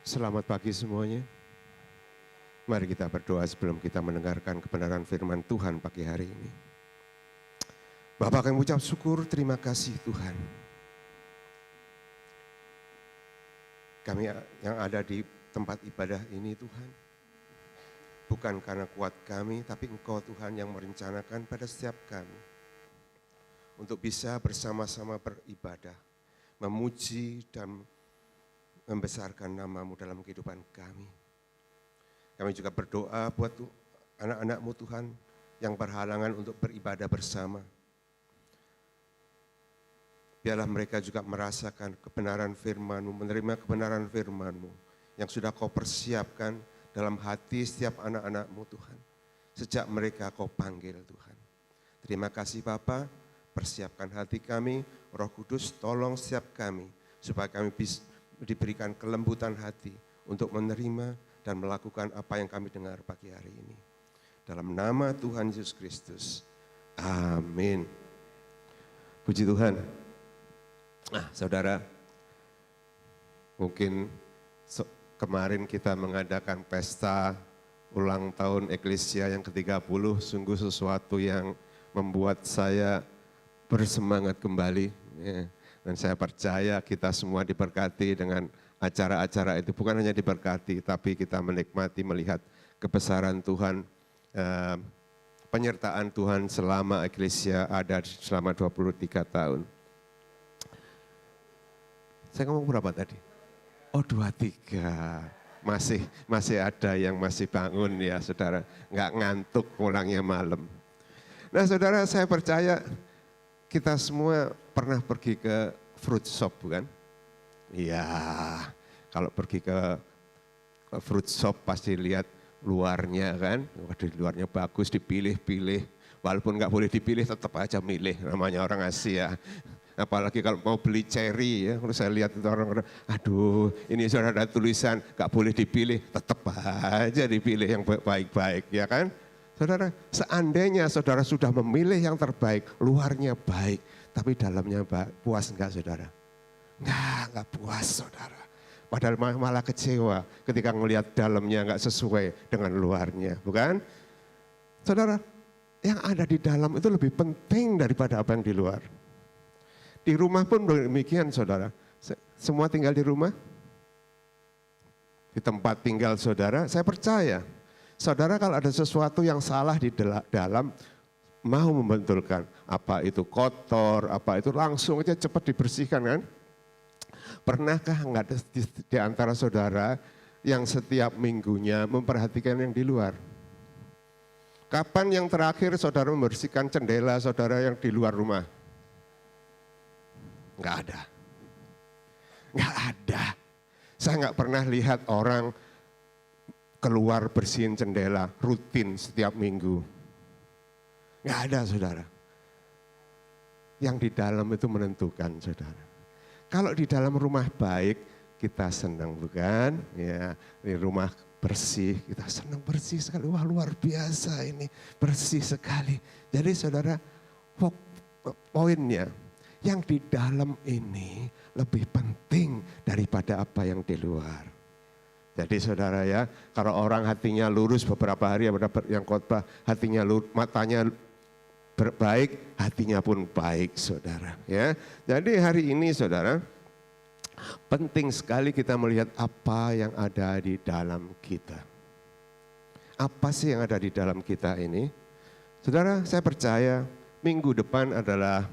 Selamat pagi semuanya. Mari kita berdoa sebelum kita mendengarkan kebenaran firman Tuhan pagi hari ini. Bapa, kami ucap syukur, terima kasih Tuhan. Kami yang ada di tempat ibadah ini Tuhan, bukan karena kuat kami, tapi Engkau Tuhan yang merencanakan pada setiap kami untuk bisa bersama-sama beribadah, memuji dan membesarkan nama-Mu dalam kehidupan kami. Kami juga berdoa buat anak-anak-Mu Tuhan yang berhalangan untuk beribadah bersama. Biarlah mereka juga merasakan kebenaran firman-Mu, menerima kebenaran firman-Mu yang sudah Kau persiapkan dalam hati setiap anak-anak-Mu Tuhan. Sejak mereka Kau panggil Tuhan. Terima kasih Bapa, persiapkan hati kami, Roh Kudus tolong setiap kami supaya kami bisa diberikan kelembutan hati untuk menerima dan melakukan apa yang kami dengar pagi hari ini. Dalam nama Tuhan Yesus Kristus. Amin. Puji Tuhan. Nah, saudara, mungkin kemarin kita mengadakan pesta ulang tahun Eklesia yang ke-30, sungguh sesuatu yang membuat saya bersemangat kembali. Ya. Dan saya percaya kita semua diberkati dengan acara-acara itu. Bukan hanya diberkati, tapi kita menikmati melihat kebesaran Tuhan, penyertaan Tuhan selama Eklesia ada selama 23 tahun. Saya ngomong berapa tadi? Oh 23, masih ada yang masih bangun ya saudara, nggak ngantuk pulangnya malam. Nah saudara, saya percaya kita semua pernah pergi ke fruit shop bukan? Iya, kalau pergi ke fruit shop pasti lihat luarnya kan, waduh luarnya bagus dipilih-pilih, walaupun nggak boleh dipilih tetap aja milih, namanya orang Asia. Apalagi kalau mau beli cherry ya, kalau saya lihat itu orang-orang, aduh ini sudah ada tulisan nggak boleh dipilih, tetap aja dipilih yang baik-baik ya kan? Saudara, seandainya saudara sudah memilih yang terbaik, luarnya baik, tapi dalamnya puas enggak saudara? Enggak puas saudara. Padahal malah kecewa ketika melihat dalamnya enggak sesuai dengan luarnya, bukan? Saudara, yang ada di dalam itu lebih penting daripada apa yang di luar. Di rumah pun demikian saudara. Semua tinggal di rumah? Di tempat tinggal saudara, saya percaya. Saudara kalau ada sesuatu yang salah di dalam, mau membetulkan, apa itu kotor, apa itu langsung aja cepat dibersihkan kan. Pernahkah enggak ada di antara saudara yang setiap minggunya memperhatikan yang di luar? Kapan yang terakhir saudara membersihkan jendela saudara yang di luar rumah? Enggak ada. Enggak ada. Saya enggak pernah lihat orang keluar bersihin jendela rutin setiap minggu. Enggak ada saudara. Yang di dalam itu menentukan saudara. Kalau di dalam rumah baik kita senang bukan? Ya, di rumah bersih kita senang bersih sekali. Wah luar biasa ini bersih sekali. Jadi saudara poinnya yang di dalam ini lebih penting daripada apa yang di luar. Jadi saudara ya, kalau orang hatinya lurus beberapa hari yang khotbah hatinya lurus, matanya baik, hatinya pun baik saudara ya. Jadi hari ini saudara, penting sekali kita melihat apa yang ada di dalam kita. Apa sih yang ada di dalam kita ini? Saudara, saya percaya minggu depan adalah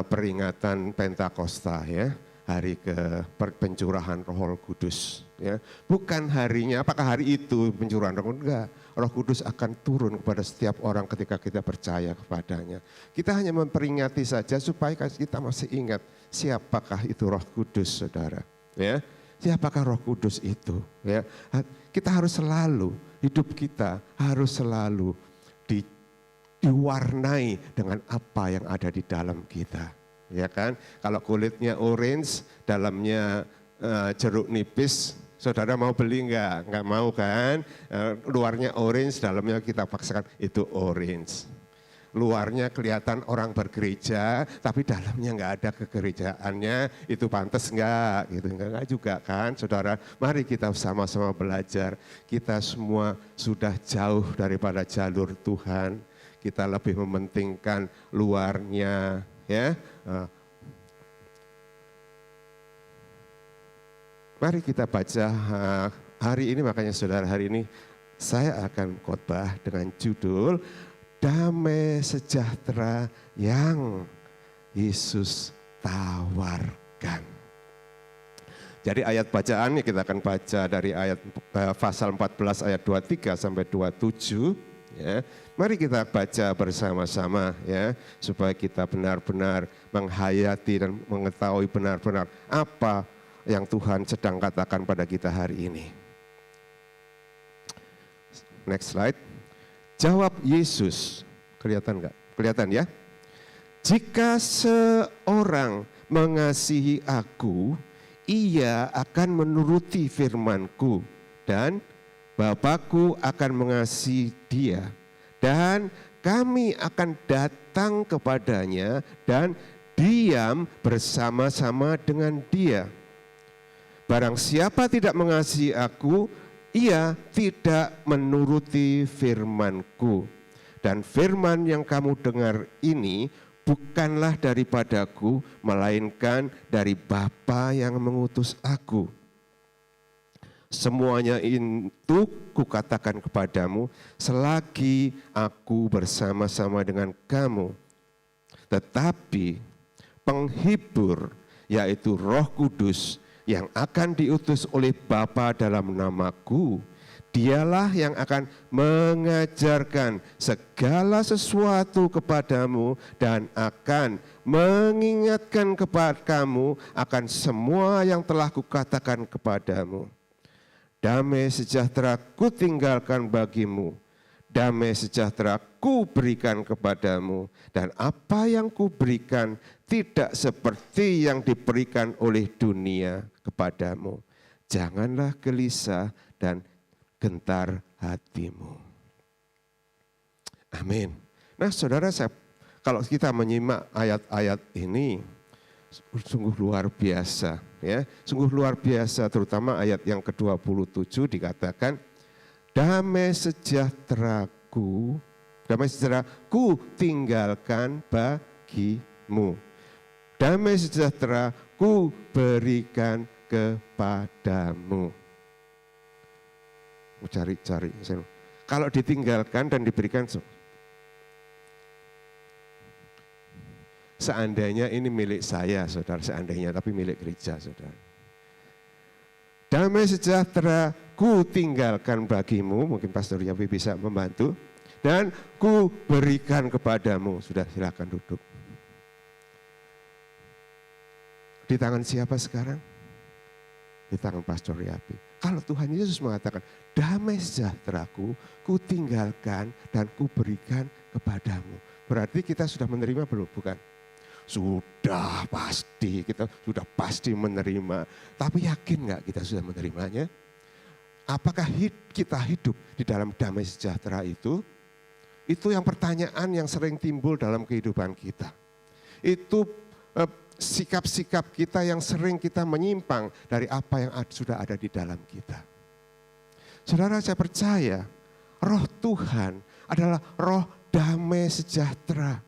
peringatan Pentakosta ya. Hari ke pencurahan Roh Kudus ya. Bukan harinya, apakah hari itu pencurahan Roh Kudus? Enggak. Roh Kudus akan turun kepada setiap orang ketika kita percaya kepadanya. Kita hanya memperingati saja supaya kita masih ingat siapakah itu Roh Kudus saudara ya. Siapakah Roh Kudus itu ya. Kita harus selalu, hidup kita harus selalu diwarnai dengan apa yang ada di dalam kita. Ya kan, kalau kulitnya orange, dalamnya jeruk nipis, saudara mau beli enggak? Enggak mau kan? Luarnya orange, dalamnya kita paksakan itu orange. luarnya kelihatan orang bergereja, tapi dalamnya nggak ada kegerejaannya, itu pantas nggak? Gitu nggak juga kan, saudara. Mari kita sama-sama belajar. Kita semua sudah jauh daripada jalur Tuhan. Kita lebih mementingkan luarnya, ya. Mari kita baca hari ini, makanya saudara, hari ini saya akan khotbah dengan judul Damai Sejahtera yang Yesus tawarkan. Jadi ayat bacaannya kita akan baca dari ayat pasal 14 ayat 23 sampai 27. Ya. Mari kita baca bersama-sama ya, supaya kita benar-benar menghayati dan mengetahui benar-benar apa yang Tuhan sedang katakan pada kita hari ini. Next slide. Jawab Yesus, kelihatan enggak? Kelihatan ya? Jika seorang mengasihi aku, ia akan menuruti firman-Ku, dan Bapa-Ku akan mengasihi dia, dan kami akan datang kepadanya dan diam bersama-sama dengan dia. Barang siapa tidak mengasihi aku, ia tidak menuruti firman-Ku. Dan firman yang kamu dengar ini bukanlah daripadaku, melainkan dari Bapa yang mengutus aku. Semuanya itu kukatakan kepadamu selagi aku bersama-sama dengan kamu. Tetapi penghibur, yaitu Roh Kudus, yang akan diutus oleh Bapa dalam namaku, dialah yang akan mengajarkan segala sesuatu kepadamu dan akan mengingatkan kepada kamu akan semua yang telah kukatakan kepadamu. Damai sejahtera ku tinggalkan bagimu, damai sejahtera ku berikan kepadamu, dan apa yang ku berikan tidak seperti yang diberikan oleh dunia kepadamu. Janganlah gelisah dan gentar hatimu. Amin. Nah saudara, kalau kita menyimak ayat-ayat ini, sungguh luar biasa. Ya, sungguh luar biasa, terutama ayat yang ke-27 dikatakan, damai sejahteraku tinggalkan bagimu. Damai sejahtera ku berikan kepadamu. Cari. Kalau ditinggalkan dan diberikan, seandainya ini milik saya, saudara, seandainya, tapi milik gereja, saudara. Damai sejahtera ku tinggalkan bagimu, mungkin Pastor Yapi bisa membantu, dan ku berikan kepadamu. Sudah, silakan duduk. Di tangan siapa sekarang? Di tangan Pastor Yapi. Kalau Tuhan Yesus mengatakan, damai sejahteraku ku tinggalkan dan ku berikan kepadamu. Berarti kita sudah menerima belum? Bukan? Sudah pasti, kita sudah pasti menerima. Tapi yakin nggak kita sudah menerimanya? Apakah kita hidup di dalam damai sejahtera itu? Itu yang pertanyaan yang sering timbul dalam kehidupan kita. Itu sikap-sikap kita yang sering kita menyimpang dari apa yang sudah ada di dalam kita. Saudara, saya percaya Roh Tuhan adalah roh damai sejahtera.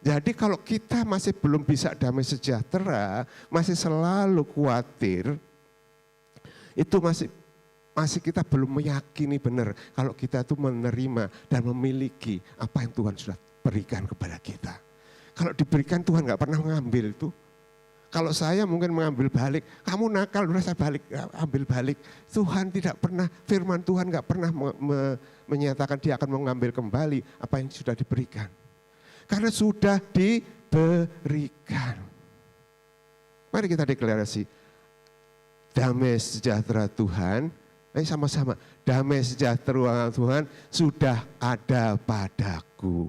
Jadi kalau kita masih belum bisa damai sejahtera, masih selalu khawatir, itu masih kita belum meyakini benar kalau kita itu menerima dan memiliki apa yang Tuhan sudah berikan kepada kita. Kalau diberikan Tuhan nggak pernah mengambil itu. Kalau saya mungkin mengambil balik, kamu nakal, udah saya balik, ambil balik. Tuhan tidak pernah, firman Tuhan nggak pernah menyatakan dia akan mengambil kembali apa yang sudah diberikan. Karena sudah diberikan. Mari kita deklarasi, damai sejahtera Tuhan, sama-sama, damai sejahtera Tuhan sudah ada padaku.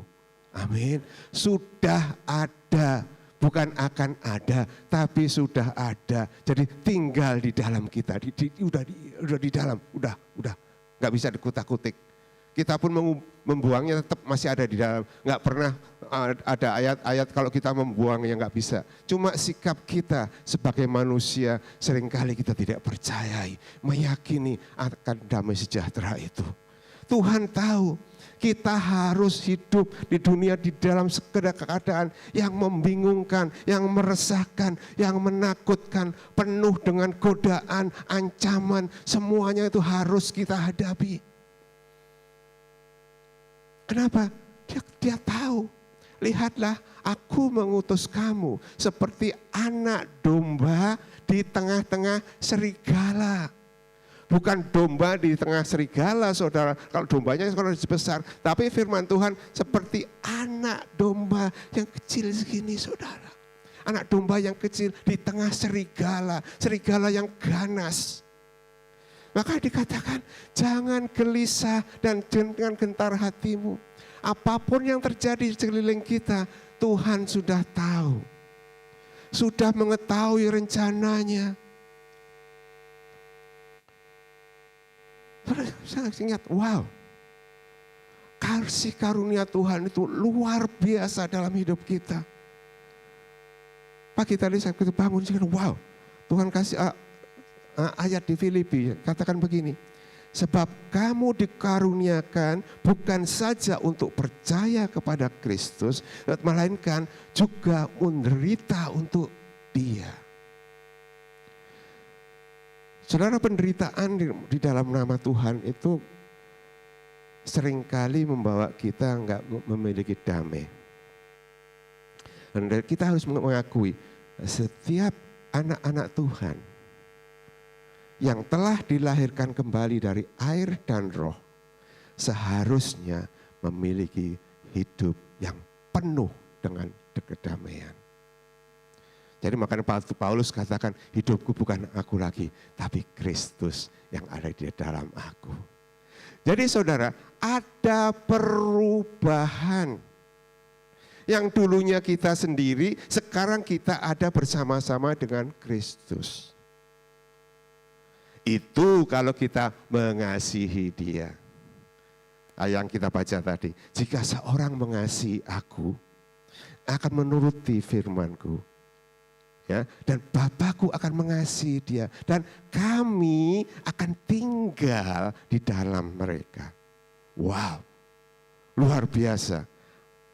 Amin. Sudah ada, bukan akan ada, tapi sudah ada. Jadi tinggal di dalam kita, udah di dalam, udah, nggak bisa dikutak-kutik. kita pun membuangnya tetap masih ada di dalam. Nggak pernah ada ayat-ayat kalau kita membuangnya nggak bisa. Cuma sikap kita sebagai manusia seringkali kita tidak percayai, meyakini akan damai sejahtera itu. Tuhan tahu kita harus hidup di dunia di dalam segala keadaan yang membingungkan, yang meresahkan, yang menakutkan, penuh dengan godaan, ancaman, semuanya itu harus kita hadapi. Kenapa? Dia tahu. Lihatlah, aku mengutus kamu seperti anak domba di tengah-tengah serigala. Bukan domba di tengah serigala, saudara. Kalau dombanya kalau besar, tapi firman Tuhan seperti anak domba yang kecil segini, saudara. Anak domba yang kecil di tengah serigala, serigala yang ganas. Maka dikatakan, jangan gelisah dan jangan gentar hatimu. Apapun yang terjadi di sekeliling kita, Tuhan sudah tahu. Sudah mengetahui rencananya. Saya ingat, wow, kasih karunia Tuhan itu luar biasa dalam hidup kita. Pagi tadi saya bangun, wow, Tuhan kasih ayat di Filipi, katakan begini, sebab kamu dikaruniakan bukan saja untuk percaya kepada Kristus, melainkan juga menderita untuk Dia. Saudara, penderitaan di dalam nama Tuhan itu seringkali membawa kita enggak memiliki damai. Dan kita harus mengakui setiap anak-anak Tuhan yang telah dilahirkan kembali dari air dan roh seharusnya memiliki hidup yang penuh dengan kedamaian. Jadi makanya Paulus katakan, hidupku bukan aku lagi, tapi Kristus yang ada di dalam aku. Jadi saudara, ada perubahan. Yang dulunya kita sendiri, sekarang kita ada bersama-sama dengan Kristus. Itu kalau kita mengasihi Dia. Yang kita baca tadi, jika seorang mengasihi aku, akan menuruti firman-Ku. Ya, dan Bapakku akan mengasihi dia dan kami akan tinggal di dalam mereka. Wow, luar biasa.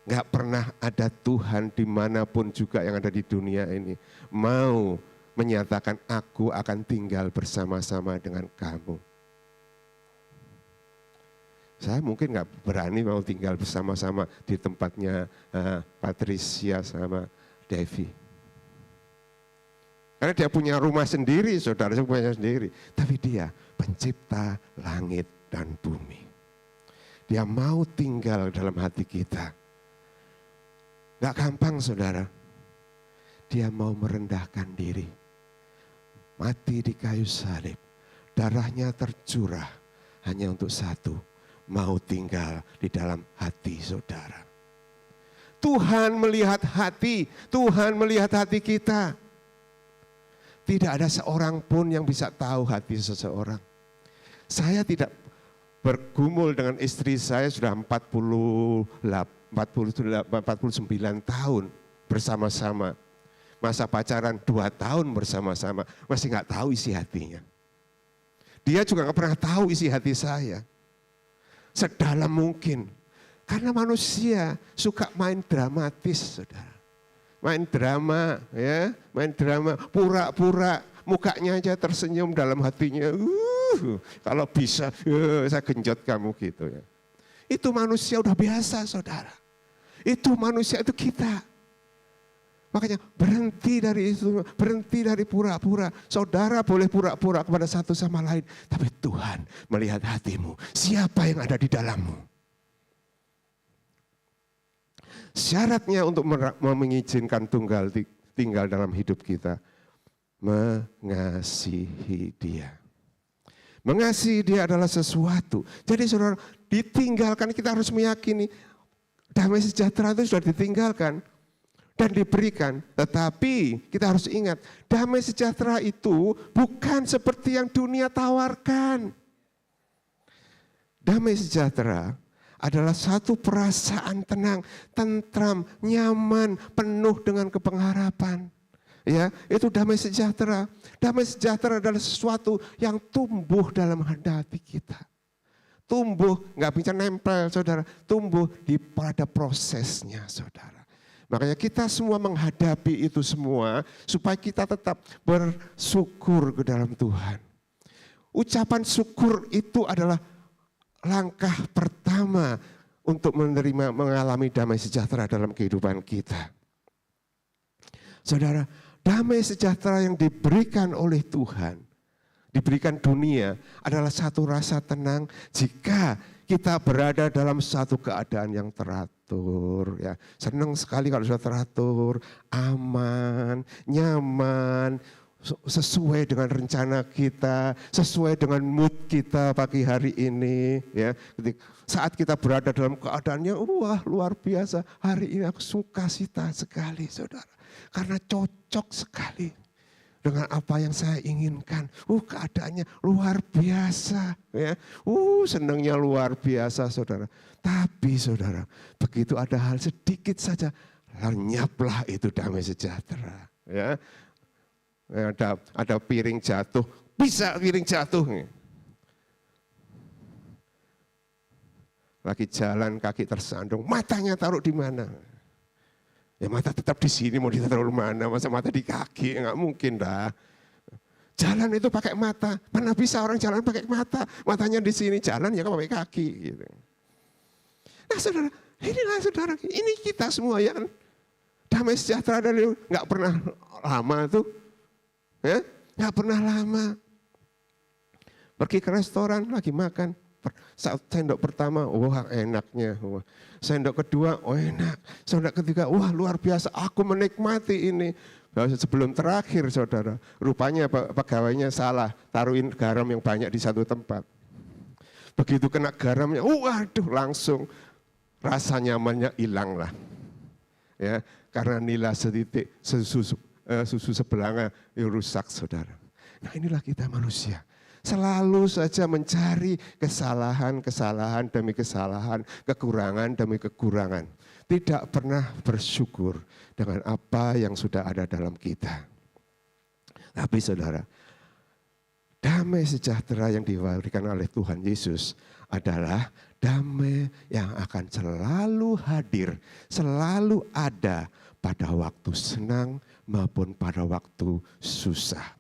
Gak pernah ada Tuhan dimanapun juga yang ada di dunia ini mau menyatakan aku akan tinggal bersama-sama dengan kamu. Saya mungkin gak berani mau tinggal bersama-sama di tempatnya Patricia sama Devi. Karena dia punya rumah sendiri, saudara, punya sendiri. Tapi dia pencipta langit dan bumi. Dia mau tinggal dalam hati kita. Gak gampang, saudara. Dia mau merendahkan diri. Mati di kayu salib. Darahnya tercurah hanya untuk satu. Mau tinggal di dalam hati saudara. Tuhan melihat hati. Tuhan melihat hati kita. Tidak ada seorang pun yang bisa tahu hati seseorang. Saya tidak bergumul dengan istri saya sudah 49 tahun bersama-sama. Masa pacaran 2 tahun bersama-sama, masih nggak tahu isi hatinya. Dia juga nggak pernah tahu isi hati saya. Sedalam mungkin. Karena manusia suka main dramatis, saudara. Main drama, ya, main drama, pura-pura, mukanya aja tersenyum, dalam hatinya, kalau bisa, saya genjot kamu gitu ya. Itu manusia udah biasa, saudara. Itu manusia, itu kita. Makanya berhenti dari itu, berhenti dari pura-pura. Saudara boleh pura-pura kepada satu sama lain, tapi Tuhan melihat hatimu. Siapa yang ada di dalammu? Syaratnya untuk mengizinkan tinggal dalam hidup kita, mengasihi Dia. Mengasihi Dia adalah sesuatu. Jadi saudara, ditinggalkan, kita harus meyakini damai sejahtera itu sudah ditinggalkan dan diberikan. Tetapi kita harus ingat, damai sejahtera itu bukan seperti yang dunia tawarkan. Damai sejahtera adalah satu perasaan tenang, tentram, nyaman, penuh dengan kepengharapan. Ya, itu damai sejahtera. Damai sejahtera adalah sesuatu yang tumbuh dalam hati kita. Tumbuh, nggak bisa nempel saudara, tumbuh pada prosesnya saudara. Makanya kita semua menghadapi itu semua supaya kita tetap bersyukur ke dalam Tuhan. Ucapan syukur itu adalah langkah pertama untuk mengalami damai sejahtera dalam kehidupan kita. Saudara, damai sejahtera yang diberikan oleh Tuhan, diberikan dunia adalah satu rasa tenang jika kita berada dalam satu keadaan yang teratur. Ya, senang sekali kalau sudah teratur, aman, nyaman, sesuai dengan rencana kita, sesuai dengan mood kita pagi hari ini. Ya, saat kita berada dalam keadaannya, wah luar biasa. Hari ini aku sukacita sekali, saudara. Karena cocok sekali dengan apa yang saya inginkan. Keadaannya luar biasa. Ya. Senangnya luar biasa saudara. Tapi saudara, begitu ada hal sedikit saja, lenyaplah itu damai sejahtera. Ya. Ada piring jatuh, bisa piring jatuh. Lagi jalan kaki tersandung, matanya taruh di mana? Ya mata tetap di sini, mau ditaruh mana? Masa mata di kaki? Enggak mungkin dah. Jalan itu pakai mata. Mana bisa orang jalan pakai mata? Matanya di sini, jalan ya pakai kaki. Gitu. Nah saudara, inilah saudara, ini kita semua ya kan. Damai sejahtera dari nggak pernah lama tuh. Ya, nggak pernah lama. Pergi ke restoran lagi makan. Sendok pertama, wah enaknya. Sendok kedua, enak. Sendok ketiga, wah luar biasa. Aku menikmati ini. Sebelum terakhir saudara, rupanya pegawainya salah. Taruhin garam yang banyak di satu tempat. Begitu kena garamnya, waduh langsung rasa nyamannya hilang lah. Ya, karena nila setitik susu sebelanga rusak saudara. Nah inilah kita manusia. Selalu saja mencari kesalahan demi kesalahan, kekurangan demi kekurangan. Tidak pernah bersyukur dengan apa yang sudah ada dalam kita. Tapi saudara, damai sejahtera yang diberikan oleh Tuhan Yesus adalah damai yang akan selalu hadir, selalu ada pada waktu senang maupun pada waktu susah.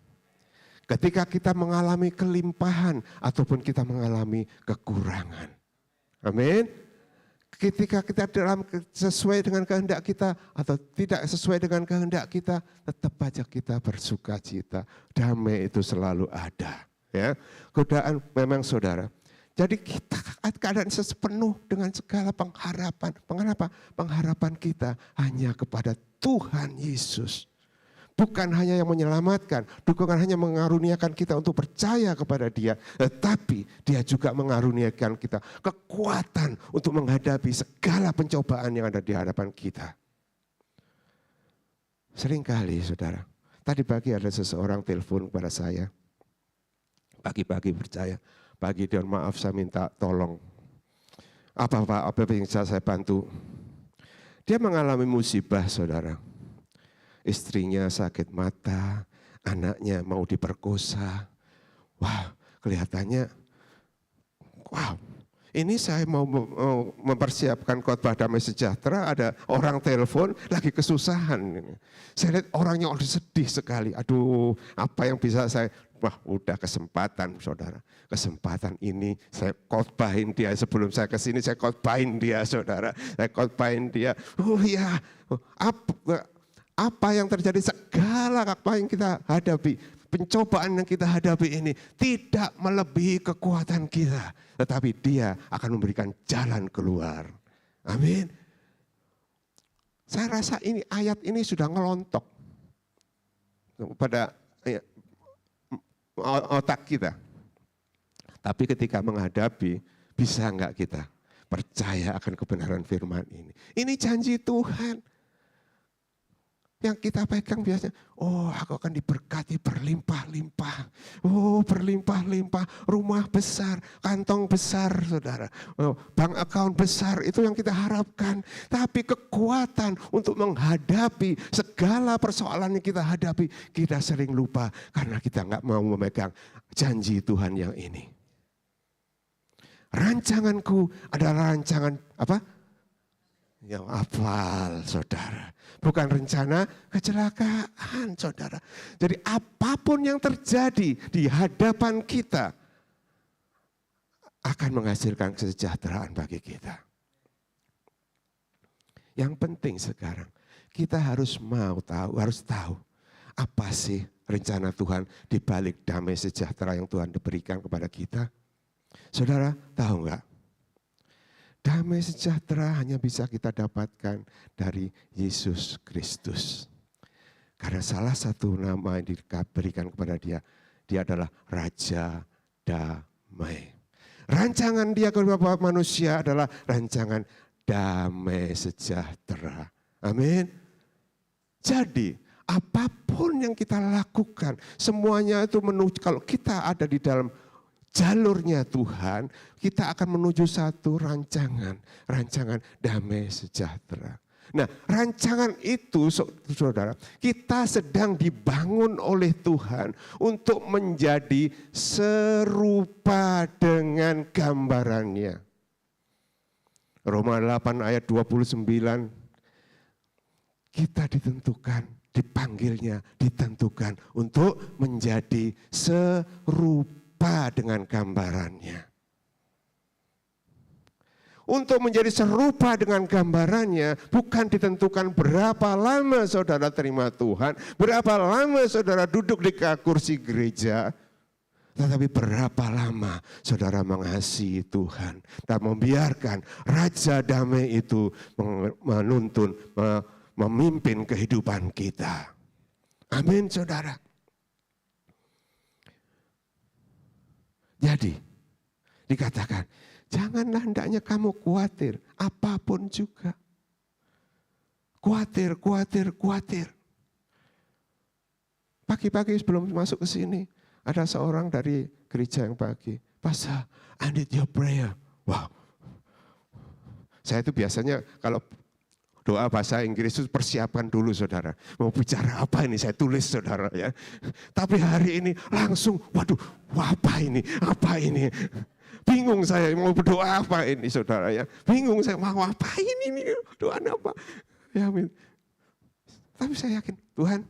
Ketika kita mengalami kelimpahan ataupun kita mengalami kekurangan. Amin. Ketika kita sesuai dengan kehendak kita atau tidak sesuai dengan kehendak kita, tetap aja kita bersuka cita. Damai itu selalu ada. Ya, godaan memang saudara. Jadi kita keadaan sepenuh dengan segala pengharapan. Mengapa? Pengharapan kita hanya kepada Tuhan Yesus. Bukan hanya yang menyelamatkan, bukan hanya mengaruniakan kita untuk percaya kepada Dia, tetapi Dia juga mengaruniakan kita kekuatan untuk menghadapi segala pencobaan yang ada di hadapan kita. Seringkali saudara, tadi pagi ada seseorang telepon kepada saya, pagi-pagi percaya, pagi dia maaf saya minta tolong. Apa yang bisa saya bantu? Dia mengalami musibah saudara. Istrinya sakit mata, anaknya mau diperkosa. Wah, kelihatannya, wow, ini saya mau mempersiapkan khotbah damai sejahtera, ada orang telepon lagi kesusahan. Saya lihat orangnya udah sedih sekali. Aduh, apa yang bisa saya, wah udah kesempatan saudara. Kesempatan ini saya khotbahin dia sebelum saya ke sini, saya khotbahin dia saudara. Saya khotbahin dia, apa yang terjadi, segala apa yang kita hadapi, pencobaan yang kita hadapi ini tidak melebihi kekuatan kita. Tetapi Dia akan memberikan jalan keluar. Amin. Saya rasa ini ayat ini sudah ngelontok pada otak kita. Tapi ketika menghadapi, bisa enggak kita percaya akan kebenaran firman ini? Ini janji Tuhan. Yang kita pegang biasanya, oh aku akan diberkati berlimpah-limpah. Oh berlimpah-limpah, rumah besar, kantong besar saudara. Oh, bank account besar, itu yang kita harapkan. Tapi kekuatan untuk menghadapi segala persoalan yang kita hadapi, kita sering lupa karena kita nggak mau memegang janji Tuhan yang ini. Rancanganku adalah rancangan apa? Yang hafal saudara. Bukan rencana kecelakaan saudara. Jadi apapun yang terjadi di hadapan kita akan menghasilkan kesejahteraan bagi kita. Yang penting sekarang kita harus tahu apa sih rencana Tuhan di balik damai sejahtera yang Tuhan berikan kepada kita. Saudara tahu enggak? Damai sejahtera hanya bisa kita dapatkan dari Yesus Kristus. Karena salah satu nama yang diberikan kepada dia, dia adalah Raja Damai. Rancangan dia kepada manusia adalah rancangan damai sejahtera. Amin. Jadi apapun yang kita lakukan, semuanya itu menuju, kalau kita ada di dalam jalurnya Tuhan, kita akan menuju satu rancangan damai sejahtera. Nah, rancangan itu saudara, kita sedang dibangun oleh Tuhan untuk menjadi serupa dengan gambarannya. Roma 8 ayat 29, kita ditentukan untuk menjadi serupa dengan gambarannya. Untuk menjadi serupa dengan gambarannya bukan ditentukan berapa lama saudara terima Tuhan, berapa lama saudara duduk di kursi gereja, tetapi berapa lama saudara mengasihi Tuhan dan membiarkan Raja Damai itu menuntun, memimpin kehidupan kita. Amin saudara. Jadi dikatakan, janganlah hendaknya kamu khawatir apapun juga. Khawatir. Pagi-pagi sebelum masuk ke sini, ada seorang dari gereja yang pagi, Pastor, I need your prayer. Wow. Saya itu biasanya kalau doa bahasa Inggris itu persiapkan dulu saudara. Mau bicara apa ini saya tulis saudara ya. Tapi hari ini langsung waduh apa ini. Bingung saya mau berdoa apa ini saudara ya. Bingung saya mau apa ini doa apa. Ya amin. Tapi saya yakin Tuhan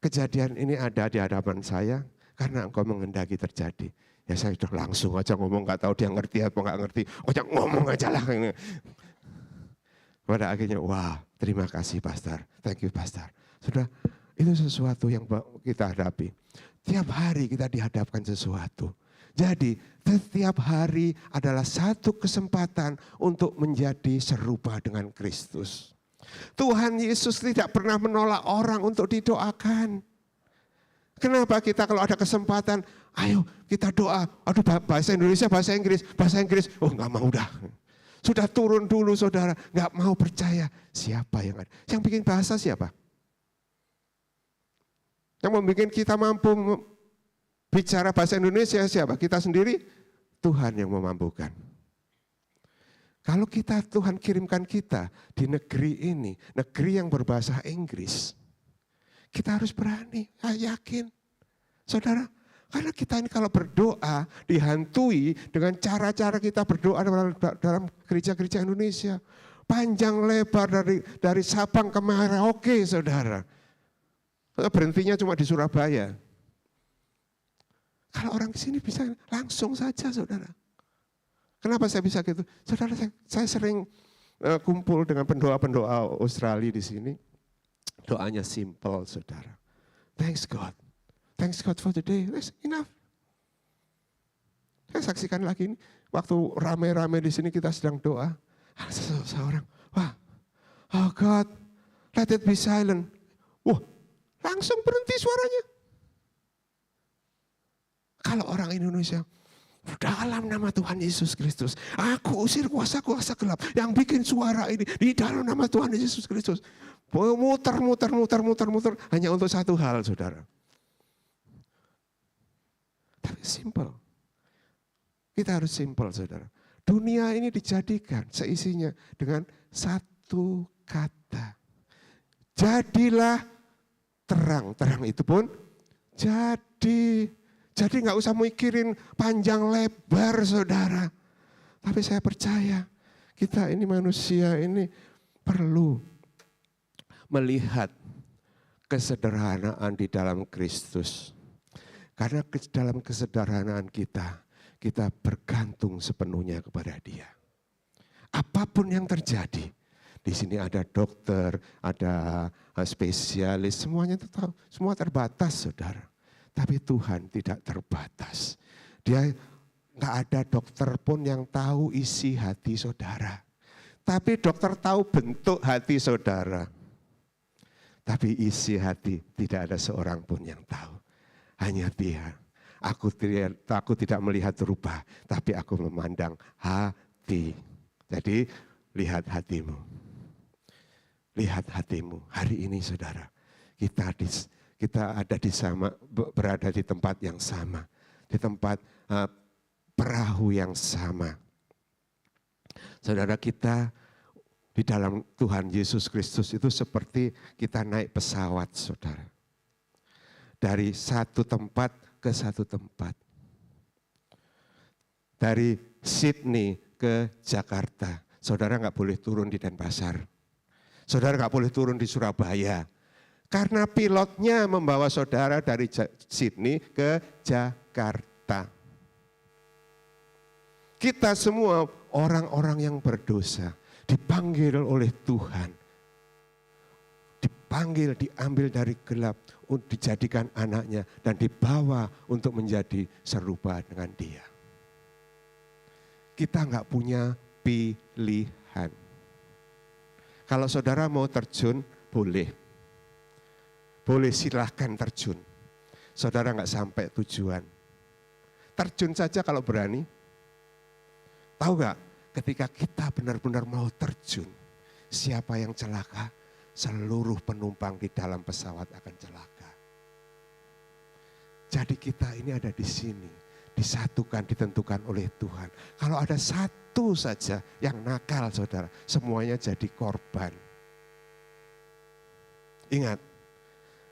kejadian ini ada di hadapan saya karena Engkau menghendaki terjadi. Ya saya sudah langsung aja ngomong, gak tahu dia ngerti atau gak ngerti. Ngomong aja lah. Pada akhirnya, wah terima kasih Pastor, thank you Pastor. Sudah, itu sesuatu yang kita hadapi. Tiap hari kita dihadapkan sesuatu. Jadi setiap hari adalah satu kesempatan untuk menjadi serupa dengan Kristus. Tuhan Yesus tidak pernah menolak orang untuk didoakan. Kenapa kita kalau ada kesempatan, ayo kita doa, aduh bahasa Indonesia, bahasa Inggris, oh gak mau dah. Sudah turun dulu saudara, gak mau percaya. Siapa yang ada? Yang bikin bahasa siapa? Yang membuat kita mampu bicara bahasa Indonesia siapa? Kita sendiri? Tuhan yang memampukan. Kalau Tuhan kirimkan kita di negeri ini, negeri yang berbahasa Inggris, kita harus berani, yakin. Saudara, karena kita ini kalau berdoa dihantui dengan cara-cara kita berdoa dalam gereja-gereja Indonesia. Panjang lebar dari Sabang ke Merauke saudara. Berhentinya cuma di Surabaya. Kalau orang di sini bisa langsung saja saudara. Kenapa saya bisa gitu? Saudara saya sering kumpul dengan pendoa-pendoa Australia di sini. Doanya simple saudara. Thanks God. Thanks God for the day. That's enough. Saya saksikan lagi ini. Waktu rame-rame di sini kita sedang doa. Ada seseorang. Wah. Oh God. Let it be silent. Wah. Langsung berhenti suaranya. Kalau orang Indonesia. Dalam nama Tuhan Yesus Kristus, aku usir kuasa-kuasa gelap yang bikin suara ini di dalam nama Tuhan Yesus Kristus. Muter, hanya untuk satu hal, saudara. Tapi simple. Kita harus simple, saudara. Dunia ini dijadikan seisinya dengan satu kata. Jadilah terang. Terang itu pun jadi. Jadi nggak usah mikirin panjang lebar, saudara. Tapi saya percaya kita ini manusia ini perlu melihat kesederhanaan di dalam Kristus. Karena dalam kesederhanaan kita bergantung sepenuhnya kepada Dia. Apapun yang terjadi, di sini ada dokter, ada spesialis, semuanya tahu, semua terbatas, saudara. Tapi Tuhan tidak terbatas. Dia nggak ada dokter pun yang tahu isi hati saudara. Tapi dokter tahu bentuk hati saudara. Tapi isi hati tidak ada seorang pun yang tahu. Hanya Dia. Aku tidak melihat rupa, tapi aku memandang hati. Jadi lihat hatimu. Lihat hatimu. Hari ini saudara, kita ada berada di tempat yang sama, di tempat perahu yang sama. Saudara, kita di dalam Tuhan Yesus Kristus itu seperti kita naik pesawat, saudara. Dari satu tempat ke satu tempat. Dari Sydney ke Jakarta, saudara nggak boleh turun di Denpasar. Saudara nggak boleh turun di Surabaya. Karena pilotnya membawa saudara dari Sydney ke Jakarta. Kita semua orang-orang yang berdosa dipanggil oleh Tuhan. Dipanggil, diambil dari gelap, dijadikan anaknya dan dibawa untuk menjadi serupa dengan Dia. Kita nggak punya pilihan. Kalau saudara mau terjun, boleh. Boleh, silahkan terjun. Saudara nggak sampai tujuan. Terjun saja kalau berani. Tahu nggak, ketika kita benar-benar mau terjun, siapa yang celaka? Seluruh penumpang di dalam pesawat akan celaka. Jadi kita ini ada di sini, disatukan, ditentukan oleh Tuhan. Kalau ada satu saja yang nakal, saudara, semuanya jadi korban. Ingat,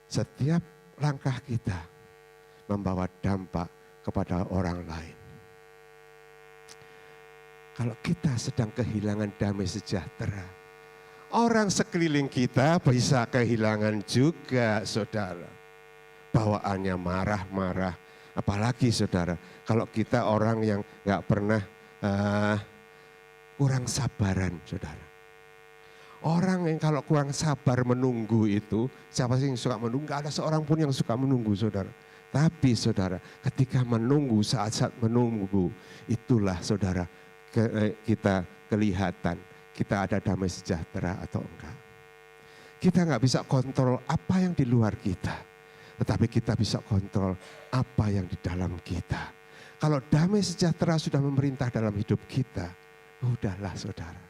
setiap langkah kita membawa dampak kepada orang lain. Kalau kita sedang kehilangan damai sejahtera, orang sekeliling kita bisa kehilangan juga, saudara. Bawaannya marah-marah, apalagi saudara, kalau kita orang yang gak pernah kurang sabaran, saudara. Orang yang kalau kurang sabar menunggu itu, siapa sih yang suka menunggu? Gak ada seorang pun yang suka menunggu, saudara. Tapi saudara, ketika menunggu, saat-saat menunggu, itulah saudara, kita kelihatan, kita ada damai sejahtera atau enggak. Kita gak bisa kontrol apa yang di luar kita, tetapi kita bisa kontrol apa yang di dalam kita. Kalau damai sejahtera sudah memerintah dalam hidup kita, udahlah saudara.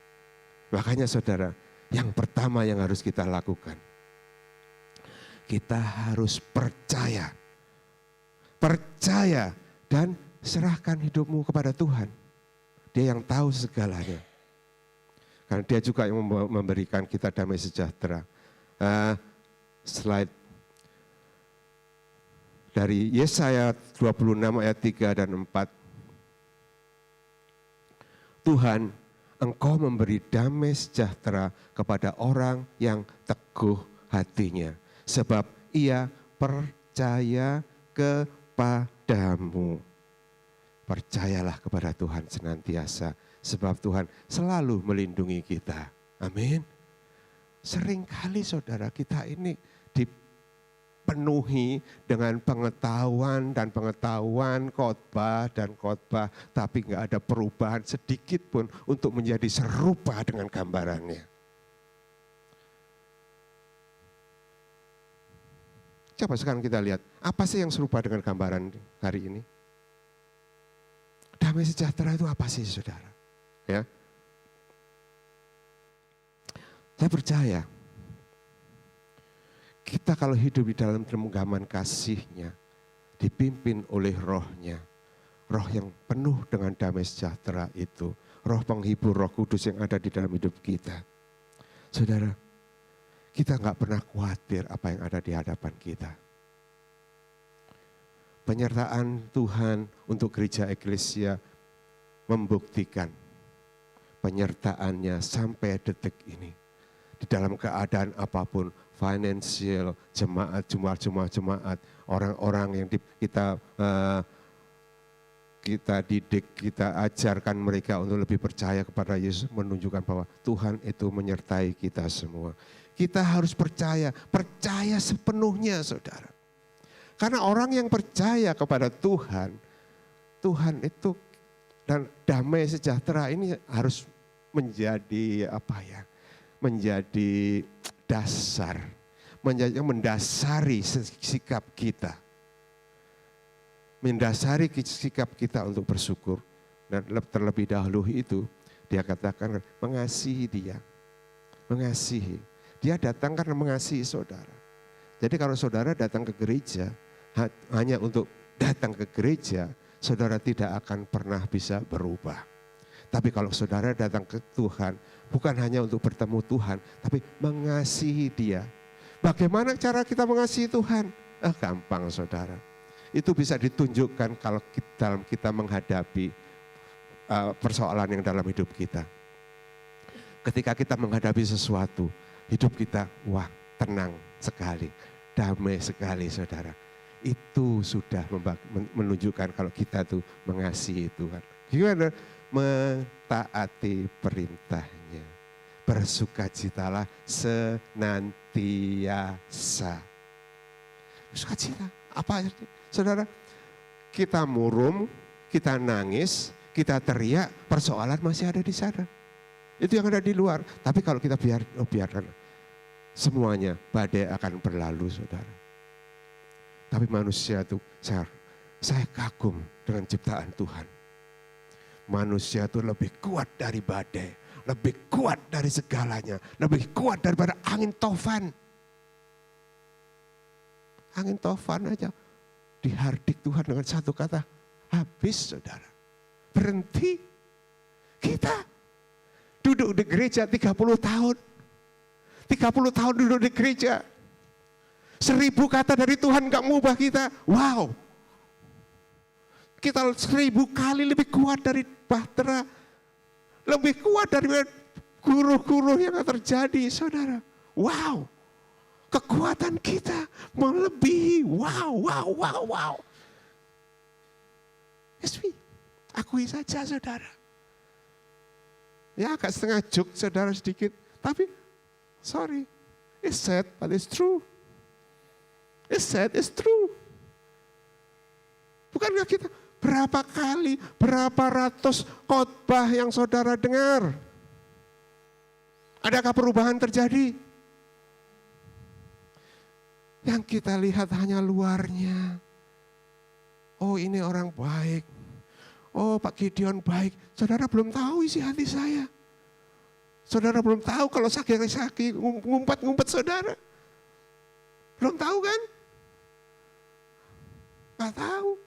Makanya saudara, yang pertama yang harus kita lakukan, kita harus percaya. Percaya dan serahkan hidupmu kepada Tuhan. Dia yang tahu segalanya. Karena Dia juga yang memberikan kita damai sejahtera. Slide dari Yesaya 26 ayat 3 dan 4. Tuhan, Engkau memberi damai sejahtera kepada orang yang teguh hatinya. Sebab ia percaya kepadamu. Percayalah kepada Tuhan senantiasa. Sebab Tuhan selalu melindungi kita. Amin. Seringkali saudara kita ini dipenuhi dengan pengetahuan dan pengetahuan, khotbah dan khotbah, tapi nggak ada perubahan sedikit pun untuk menjadi serupa dengan gambarannya. Coba sekarang kita lihat, apa sih yang serupa dengan gambaran hari ini? Damai sejahtera itu apa sih saudara? Ya, saya percaya kita kalau hidup di dalam genggaman kasih-Nya, dipimpin oleh roh-Nya, roh yang penuh dengan damai sejahtera itu, roh penghibur, roh kudus yang ada di dalam hidup kita. Saudara, kita nggak pernah khawatir apa yang ada di hadapan kita. Penyertaan Tuhan untuk gereja eklesia membuktikan penyertaannya sampai detik ini. Di dalam keadaan apapun, finansial, jemaat, orang-orang yang kita didik, kita ajarkan mereka untuk lebih percaya kepada Yesus, menunjukkan bahwa Tuhan itu menyertai kita semua. Kita harus percaya sepenuhnya saudara. Karena orang yang percaya kepada Tuhan, Tuhan itu dan damai sejahtera ini harus menjadi menjadi dasar, mendasari sikap kita. Mendasari sikap kita untuk bersyukur. Dan terlebih dahulu itu dia katakan mengasihi dia. Mengasihi. Dia datang karena mengasihi saudara. Jadi kalau saudara datang ke gereja, hanya untuk datang ke gereja, saudara tidak akan pernah bisa berubah. Tapi kalau saudara datang ke Tuhan, bukan hanya untuk bertemu Tuhan, tapi mengasihi dia. Bagaimana cara kita mengasihi Tuhan? Gampang saudara. Itu bisa ditunjukkan kalau kita menghadapi persoalan yang dalam hidup kita. Ketika kita menghadapi sesuatu, hidup kita tenang sekali, damai sekali saudara. Itu sudah menunjukkan kalau kita tuh mengasihi Tuhan. Gimana? Mentaati perintahnya. Bersukacitalah senantiasa. Sukacita, apa artinya? Saudara, kita murung, kita nangis, kita teriak, persoalan masih ada di sana. Itu yang ada di luar. Tapi kalau kita biarkan semuanya, badai akan berlalu saudara. Tapi manusia itu, saya kagum dengan ciptaan Tuhan. Manusia itu lebih kuat dari badai, lebih kuat dari segalanya, lebih kuat daripada angin tofan. Angin tofan aja dihardik Tuhan dengan satu kata, habis saudara. Berhenti. Kita duduk di gereja 30 tahun. 30 tahun duduk di gereja. 1000 kata dari Tuhan gak mengubah kita. Wow. Kita 1000 kali lebih kuat dari bahtera. Lebih kuat dari guru-guru yang terjadi saudara. Wow. Kekuatan kita melebihi. Wow. Yes, akui saja saudara. Ya agak setengah joke saudara sedikit. Tapi sorry. It's sad but it's true. It's sad, it's true. Bukankah kita berapa kali, berapa ratus khotbah yang saudara dengar? Adakah perubahan terjadi? Yang kita lihat hanya luarnya. Oh ini orang baik. Oh Pak Gideon baik. Saudara belum tahu isi hati saya. Saudara belum tahu kalau sakit-sakit ngumpet-ngumpet saudara. Belum tahu kan? Gak tahu.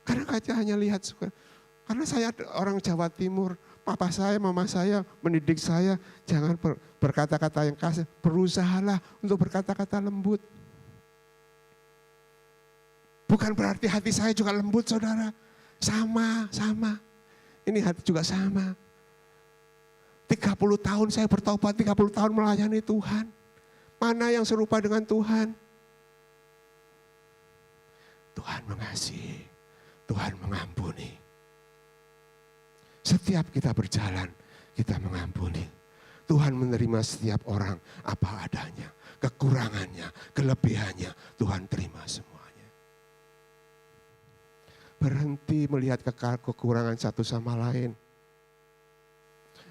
Karena kaca hanya lihat suka. Karena saya orang Jawa Timur. Papa saya, mama saya mendidik saya. Jangan berkata-kata yang kasar. Berusahalah untuk berkata-kata lembut. Bukan berarti hati saya juga lembut saudara. Sama. Ini hati juga sama. 30 tahun saya bertobat, 30 tahun melayani Tuhan. Mana yang serupa dengan Tuhan? Tuhan mengasihi, Tuhan mengampuni. Setiap kita berjalan, kita mengampuni. Tuhan menerima setiap orang apa adanya. Kekurangannya, kelebihannya, Tuhan terima semuanya. Berhenti melihat kekurangan satu sama lain.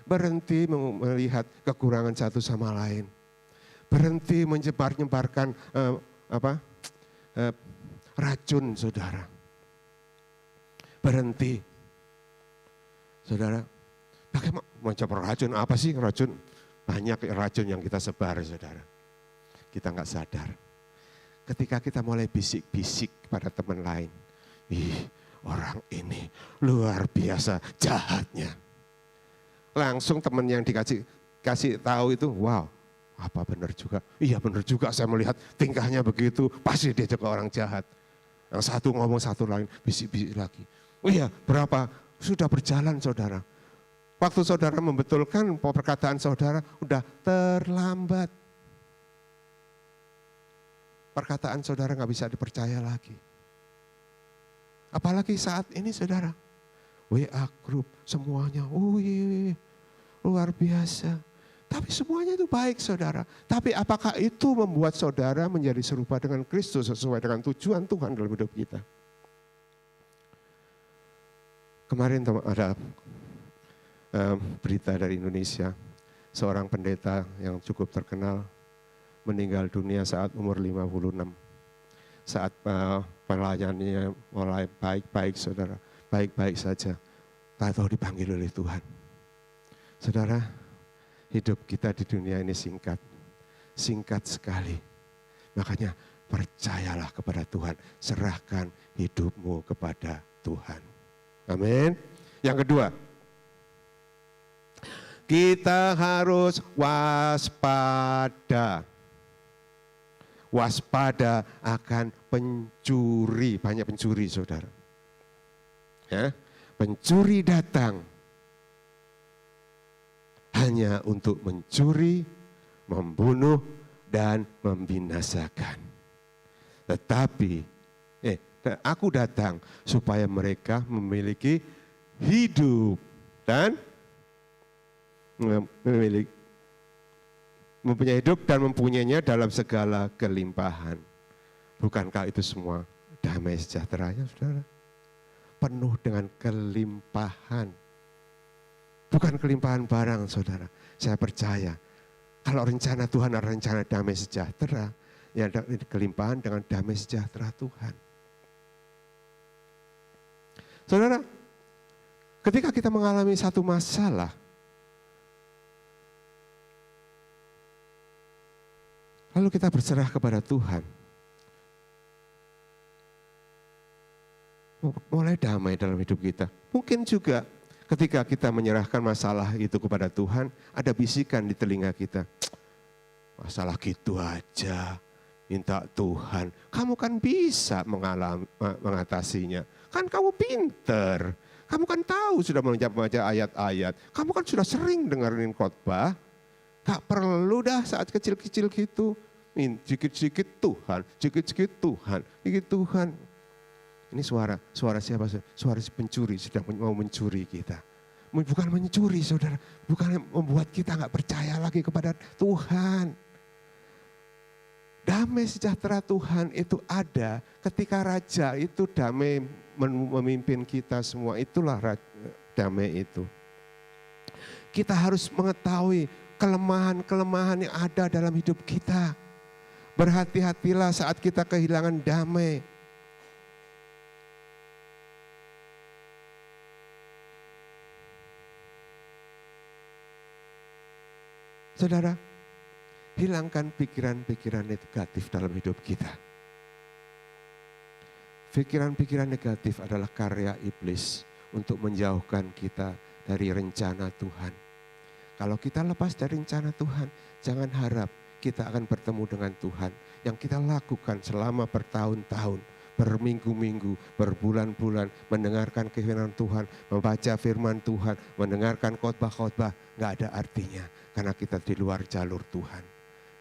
Berhenti melihat kekurangan satu sama lain. Berhenti menyebarkan racun saudara. Berhenti. Saudara, bagaimana macam racun apa sih racun? Banyak racun yang kita sebar, saudara. Kita nggak sadar. Ketika kita mulai bisik-bisik pada teman lain, orang ini luar biasa jahatnya. Langsung teman yang kasih tahu itu, wow, apa benar juga? Iya benar juga, saya melihat tingkahnya begitu, pasti dia juga orang jahat. Yang satu ngomong satu lain, bisik-bisik lagi. Oh iya, berapa? Sudah berjalan saudara. Waktu saudara membetulkan perkataan saudara, udah terlambat. Perkataan saudara nggak bisa dipercaya lagi. Apalagi saat ini saudara, WA group semuanya, luar biasa. Tapi semuanya itu baik saudara. Tapi apakah itu membuat saudara menjadi serupa dengan Kristus sesuai dengan tujuan Tuhan dalam hidup kita? Kemarin ada berita dari Indonesia, seorang pendeta yang cukup terkenal meninggal dunia saat umur 56. Saat pelayanannya mulai baik-baik saudara, baik-baik saja. Tak tahu dipanggil oleh Tuhan. Saudara, hidup kita di dunia ini singkat sekali. Makanya percayalah kepada Tuhan, serahkan hidupmu kepada Tuhan. Amin. Yang kedua, kita harus waspada. Waspada akan pencuri, banyak pencuri saudara. Ya, pencuri datang hanya untuk mencuri, membunuh, dan membinasakan. Tetapi, aku datang supaya mereka memiliki hidup dan mempunyai hidup dan mempunyainya dalam segala kelimpahan. Bukankah itu semua damai sejahteranya, saudara? Penuh dengan kelimpahan. Bukan kelimpahan barang, saudara. Saya percaya, kalau rencana Tuhan adalah rencana damai sejahtera, ya ada kelimpahan dengan damai sejahtera Tuhan. Saudara, ketika kita mengalami satu masalah, lalu kita berserah kepada Tuhan, mulai damai dalam hidup kita. Mungkin juga ketika kita menyerahkan masalah itu kepada Tuhan, ada bisikan di telinga kita. Masalah gitu aja, minta Tuhan. Kamu kan bisa mengatasinya. Kan kamu pinter. Kamu kan tahu sudah membaca ayat-ayat. Kamu kan sudah sering dengerin khotbah. Gak perlu dah saat kecil-kecil gitu. Sedikit-sedikit Tuhan, sedikit-sedikit Tuhan, sedikit Tuhan. Ini suara siapa? Suara si pencuri sedang mau mencuri kita. Bukan mencuri saudara, bukan membuat kita gak percaya lagi kepada Tuhan. Damai sejahtera Tuhan itu ada ketika Raja itu damai memimpin kita semua. Itulah damai itu. Kita harus mengetahui kelemahan-kelemahan yang ada dalam hidup kita. Berhati-hatilah saat kita kehilangan damai. Saudara, hilangkan pikiran-pikiran negatif dalam hidup kita. Pikiran-pikiran negatif adalah karya iblis untuk menjauhkan kita dari rencana Tuhan. Kalau kita lepas dari rencana Tuhan, jangan harap kita akan bertemu dengan Tuhan. Yang kita lakukan selama bertahun-tahun, berminggu-minggu, berbulan-bulan, mendengarkan kebenaran Tuhan, membaca firman Tuhan, mendengarkan khotbah-khotbah, gak ada artinya. Karena kita di luar jalur Tuhan.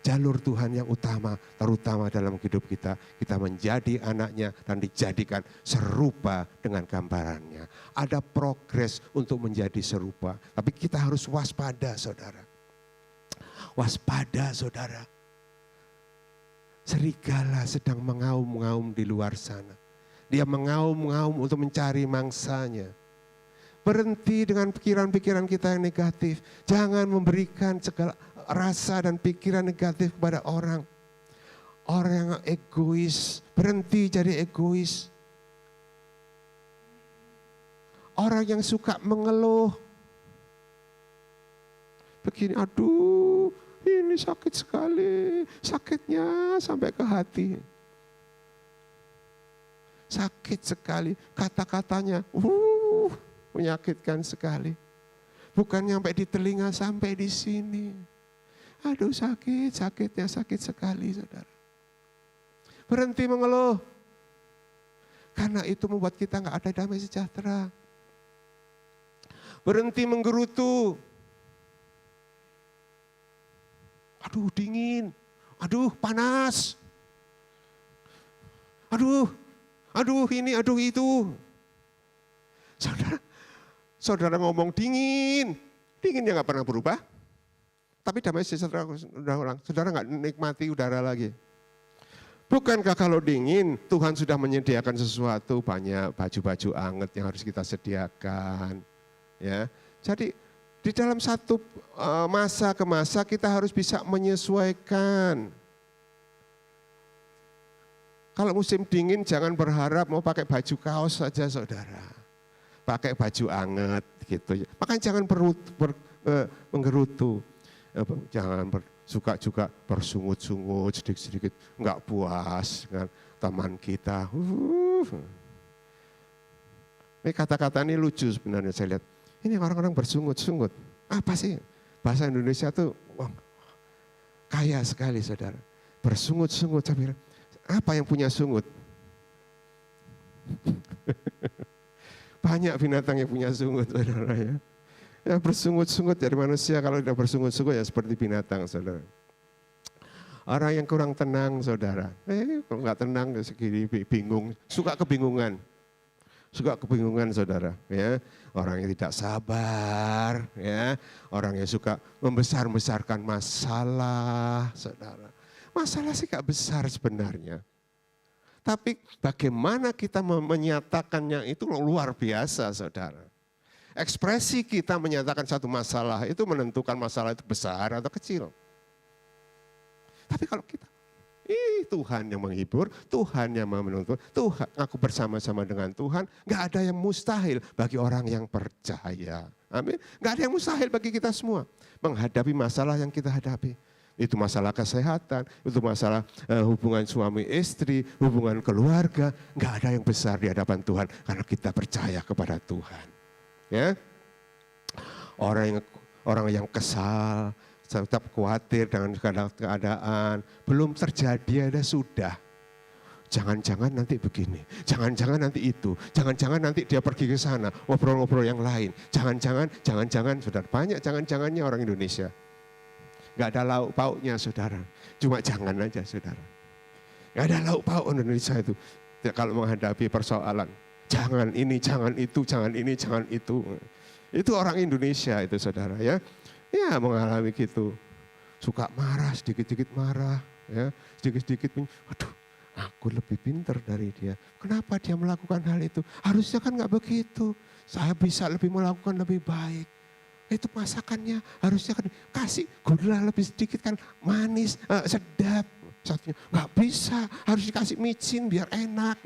Jalur Tuhan yang utama, terutama dalam hidup kita, kita menjadi anaknya dan dijadikan serupa dengan gambarannya. Ada progres untuk menjadi serupa, tapi kita harus waspada saudara. Waspada saudara. Serigala sedang mengaum-ngaum di luar sana. Dia mengaum-ngaum untuk mencari mangsanya. Berhenti dengan pikiran-pikiran kita yang negatif. Jangan memberikan segala rasa dan pikiran negatif kepada orang. Orang yang egois, berhenti jadi egois. orang yang suka mengeluh. Begini, aduh ini sakit sekali, sakitnya sampai ke hati. Sakit sekali, kata-katanya menyakitkan sekali. Bukan sampai di telinga, sampai di sini. Aduh sakitnya sakit sekali saudara. Berhenti mengeluh. Karena itu membuat kita nggak ada damai sejahtera. Berhenti menggerutu. Aduh dingin, aduh panas, aduh ini, aduh itu. Saudara ngomong dinginnya nggak pernah berubah. Tapi damai sejahtera saudara nggak nikmati udara lagi. Bukankah kalau dingin Tuhan sudah menyediakan sesuatu, banyak baju-baju anget yang harus kita sediakan. Ya, jadi di dalam satu masa ke masa kita harus bisa menyesuaikan. Kalau musim dingin jangan berharap mau pakai baju kaos saja saudara. Pakai baju anget gitu. Makanya jangan menggerutu. Jangan suka juga bersungut-sungut sedikit-sedikit. Enggak puas dengan teman kita. Ini kata-kata ini lucu sebenarnya saya lihat. Ini orang-orang bersungut-sungut. Apa sih? Bahasa Indonesia tuh kaya sekali saudara. Bersungut-sungut. Apa yang punya sungut? Banyak binatang yang punya sungut saudara ya. Ya bersungut-sungut dari manusia, kalau tidak bersungut-sungut ya seperti binatang saudara. Orang yang kurang tenang saudara. Kalau nggak tenang segini bingung, suka kebingungan saudara ya. Orang yang tidak sabar ya, orang yang suka membesar-besarkan masalah saudara. Masalah sih gak besar sebenarnya, tapi bagaimana kita menyatakannya itu luar biasa saudara. Ekspresi kita menyatakan satu masalah itu menentukan masalah itu besar atau kecil. Tapi kalau kita Tuhan yang menghibur, Tuhan yang menuntun, Tuhan, aku bersama-sama dengan Tuhan, gak ada yang mustahil bagi orang yang percaya. Amin. Gak ada yang mustahil bagi kita semua menghadapi masalah yang kita hadapi. Itu masalah kesehatan, itu masalah hubungan suami istri, hubungan keluarga, gak ada yang besar di hadapan Tuhan karena kita percaya kepada Tuhan. Ya, orang yang kesal, tetap khawatir dengan keadaan, belum terjadi ada sudah. Jangan-jangan nanti begini, jangan-jangan nanti itu, jangan-jangan nanti dia pergi ke sana, ngobrol-ngobrol yang lain. Jangan-jangan, saudara, banyak jangan-jangannya orang Indonesia. Gak ada lauk pauknya saudara, cuma jangan aja saudara. Gak ada lauk pauk Indonesia itu, kalau menghadapi persoalan. Jangan ini, jangan itu, jangan ini, jangan itu. Itu orang Indonesia itu saudara ya. Ya mengalami gitu, suka marah, sedikit-sedikit marah, ya sedikit-sedikit, aduh aku lebih pintar dari dia. Kenapa dia melakukan hal itu? Harusnya kan nggak begitu, saya bisa lebih melakukan lebih baik. Itu masakannya harusnya kan kasih gula lebih sedikit kan manis, sedap. Satunya nggak bisa, harus dikasih micin biar enak.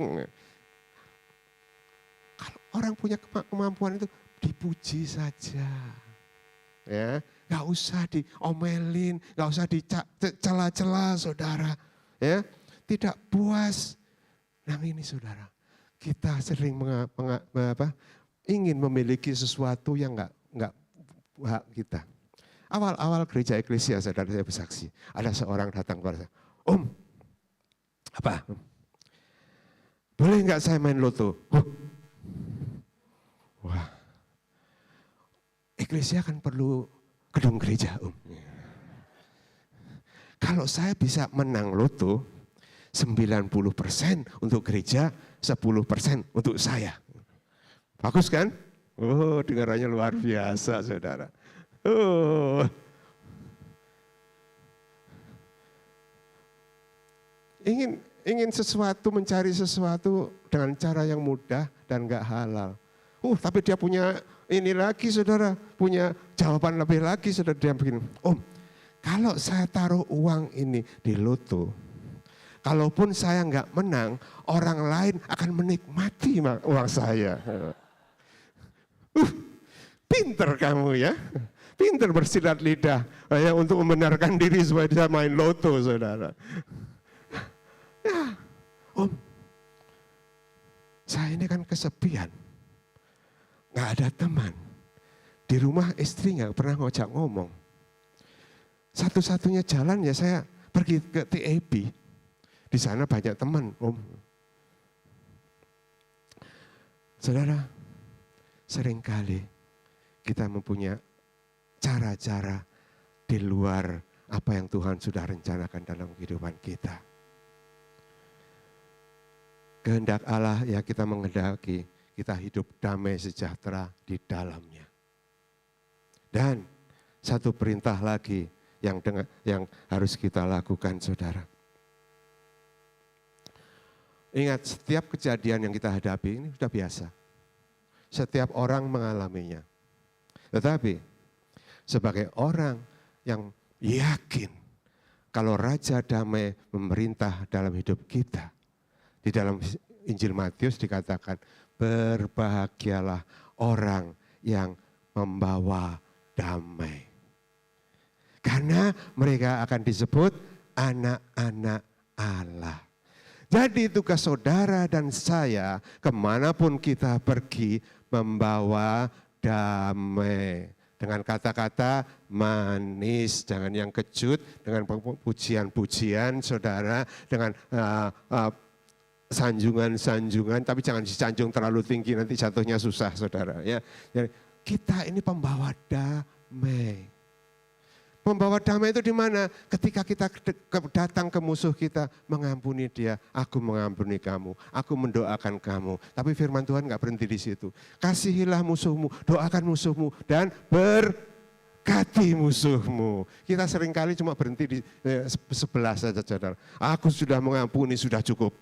Kalau orang punya kemampuan itu dipuji saja. Ya, nggak usah diomelin, nggak usah dicela-cela saudara. Ya, tidak puas. Nah ini saudara, kita sering ingin memiliki sesuatu yang nggak hak kita. Awal-awal gereja eklesia saudara, saya bersaksi, ada seorang datang kepada saya, Om, apa? Boleh nggak saya main loto? Wah. Eklesia kan perlu gedung gereja, Om. Kalau saya bisa menang loto, 90% untuk gereja, 10% untuk saya. Bagus kan? Oh, dengarannya luar biasa, saudara. Oh. Ingin sesuatu, mencari sesuatu dengan cara yang mudah dan gak halal. Tapi dia punya ini lagi saudara, punya jawaban lebih lagi saudara. Dia begini, Om, kalau saya taruh uang ini di loto, kalaupun saya nggak menang, orang lain akan menikmati uang saya. Pinter kamu ya. Pinter bersilat lidah ya, untuk membenarkan diri supaya bisa main loto, saudara. Ya, Om, saya ini kan kesepian. Nggak ada teman. Di rumah istri nggak pernah ngajak ngomong. Satu-satunya jalan ya saya pergi ke TAB. Di sana banyak teman, Om. Saudara, seringkali kita mempunyai cara-cara di luar apa yang Tuhan sudah rencanakan dalam kehidupan kita. Kehendak Allah ya kita menghendaki kita hidup damai sejahtera di dalamnya. Dan satu perintah lagi yang harus kita lakukan, saudara. Ingat, setiap kejadian yang kita hadapi ini sudah biasa. Setiap orang mengalaminya. Tetapi sebagai orang yang yakin kalau Raja Damai memerintah dalam hidup kita, di dalam Injil Matius dikatakan, berbahagialah orang yang membawa damai. Karena mereka akan disebut anak-anak Allah. Jadi tugas saudara dan saya kemanapun kita pergi membawa damai. Dengan kata-kata manis, jangan yang kejut, dengan pujian-pujian saudara, dengan sanjungan-sanjungan, tapi jangan disanjung terlalu tinggi, nanti jatuhnya susah saudara. Ya, kita ini pembawa damai. Pembawa damai itu di mana? Ketika kita datang ke musuh kita, mengampuni dia, aku mengampuni kamu, aku mendoakan kamu. Tapi firman Tuhan nggak berhenti di situ. Kasihilah musuhmu, doakan musuhmu, dan berkati musuhmu. Kita seringkali cuma berhenti di sebelah saja, saudara. Aku sudah mengampuni, sudah cukup.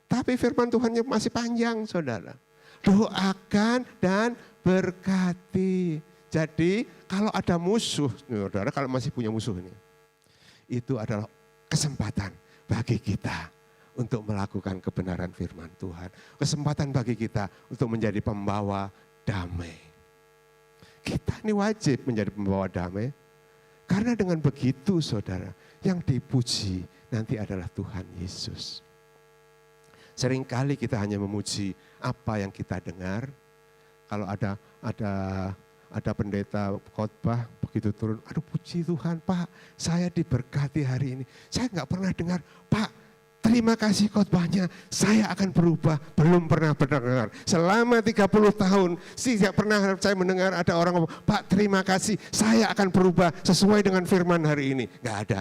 Tapi firman Tuhannya masih panjang, saudara. Doakan dan berkati. Jadi kalau ada musuh, saudara, kalau masih punya musuh ini, itu adalah kesempatan bagi kita untuk melakukan kebenaran firman Tuhan. Kesempatan bagi kita untuk menjadi pembawa damai. Kita ini wajib menjadi pembawa damai, karena dengan begitu saudara, yang dipuji nanti adalah Tuhan Yesus. Seringkali kita hanya memuji apa yang kita dengar. Kalau ada pendeta khotbah begitu turun, aduh puji Tuhan Pak, saya diberkati hari ini. Saya nggak pernah dengar, Pak terima kasih khotbahnya, saya akan berubah. Belum pernah mendengar. Selama 30 tahun, tidak pernah saya mendengar ada orang ngomong, Pak terima kasih, saya akan berubah sesuai dengan firman hari ini. Nggak ada.